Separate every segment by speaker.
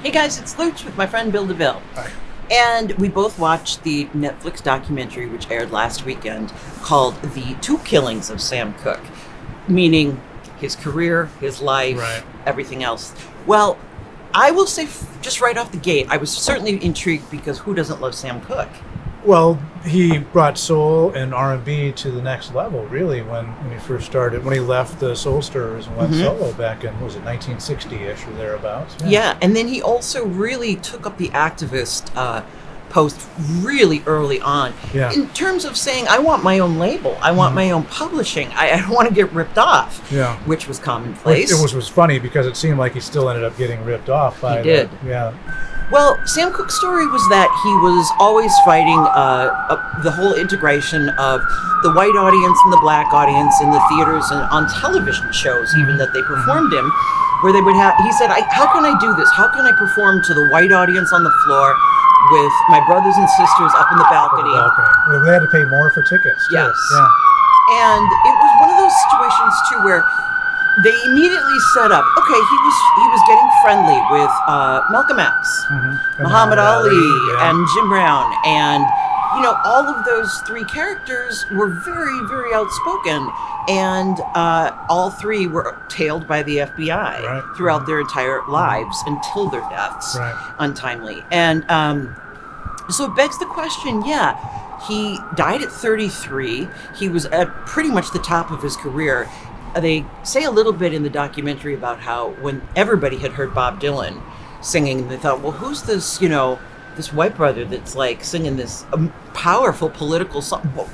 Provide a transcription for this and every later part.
Speaker 1: Hey guys, it's Looch with my friend Bill DeVille.
Speaker 2: Hi.
Speaker 1: And we both watched the Netflix documentary which aired last weekend called The Two Killings of Sam Cooke, meaning his career, his life,
Speaker 2: Right.
Speaker 1: everything else. Well, I will say just right off the gate, I was certainly intrigued because who doesn't love Sam Cooke?
Speaker 2: Well, he brought soul and R&B to the next level, really, when he first started, when he left the Soul Stirrers and went solo back in, what was it, 1960-ish or thereabouts?
Speaker 1: Yeah, and then he also really took up the activist post really early on.
Speaker 2: Yeah.
Speaker 1: In terms of saying, I want my own label, I want my own publishing, I don't want to get ripped off,
Speaker 2: Yeah.
Speaker 1: which was commonplace.
Speaker 2: It was funny because it seemed like he still ended up getting ripped off by
Speaker 1: He did.
Speaker 2: Yeah.
Speaker 1: Well, Sam Cooke's story was that he was always fighting the whole integration of the white audience and the black audience in the theaters and on television shows, even that they performed in, where they would have, he said, how can I do this? How can I perform to the white audience on the floor with my brothers and sisters up in the balcony?
Speaker 2: They had to pay more for tickets, too.
Speaker 1: Yes.
Speaker 2: Yeah.
Speaker 1: And it was one of those situations, too, where they immediately set up, okay, he was getting friendly with Malcolm X, Muhammad Ali,
Speaker 2: yeah.
Speaker 1: and Jim Brown, and all of those three characters were very, very outspoken, and all three were tailed by the FBI throughout their entire lives until their deaths, untimely. And so it begs the question, he died at 33. He was at pretty much the top of his career. They say a little bit in the documentary about how when everybody had heard Bob Dylan singing, they thought, well, who's this, this white brother that's like singing this powerful political song? Well,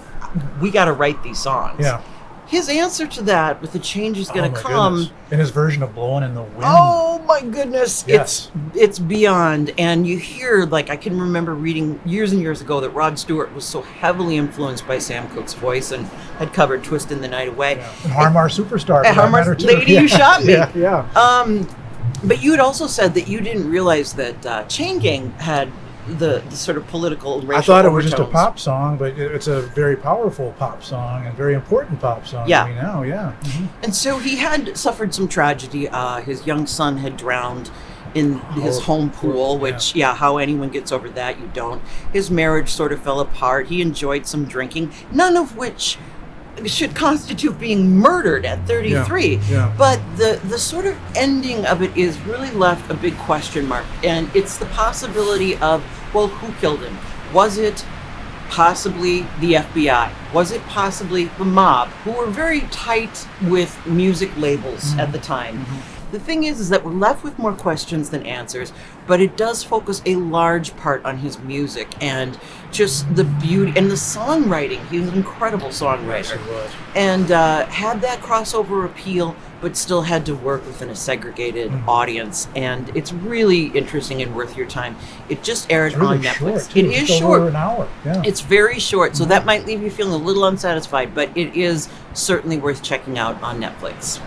Speaker 1: we got to write these songs.
Speaker 2: Yeah.
Speaker 1: His answer to that, with the changes going to come,
Speaker 2: goodness. In his version of Blowing in the Wind.
Speaker 1: oh my goodness,
Speaker 2: Yes.
Speaker 1: it's beyond. And you hear, like, I can remember reading years and years ago that Rod Stewart was so heavily influenced by Sam Cooke's voice and had covered "Twist in the Night Away."
Speaker 2: Yeah. And Harmar Superstar.
Speaker 1: Harmar, Lady, You Shot Me.
Speaker 2: Yeah.
Speaker 1: But you had also said that you didn't realize that Chain Gang had the sort of political and racial
Speaker 2: I thought it was just a
Speaker 1: overtones.
Speaker 2: pop song, but it's a very powerful pop song and very important pop song to me now, yeah.
Speaker 1: And so he had suffered some tragedy. His young son had drowned in his home pool, which, how anyone gets over that, you don't. His marriage sort of fell apart. He enjoyed some drinking, none of which should constitute being murdered at 33.
Speaker 2: Yeah.
Speaker 1: But the sort of ending of it is really left a big question mark. And it's the possibility of, well, who killed him? Was it possibly the FBI? Was it possibly the mob, who were very tight with music labels at the time? The thing is that we're left with more questions than answers, but it does focus a large part on his music and just the beauty and the songwriting. He was an incredible songwriter.
Speaker 2: Yes, he was.
Speaker 1: And had that crossover appeal, but still had to work within a segregated audience. And it's really interesting and worth your time. It just aired
Speaker 2: It's really
Speaker 1: on Netflix.
Speaker 2: short, too.
Speaker 1: It is
Speaker 2: Just
Speaker 1: short.
Speaker 2: over an hour. Yeah.
Speaker 1: It's very short, so that might leave you feeling a little unsatisfied, but it is certainly worth checking out on Netflix.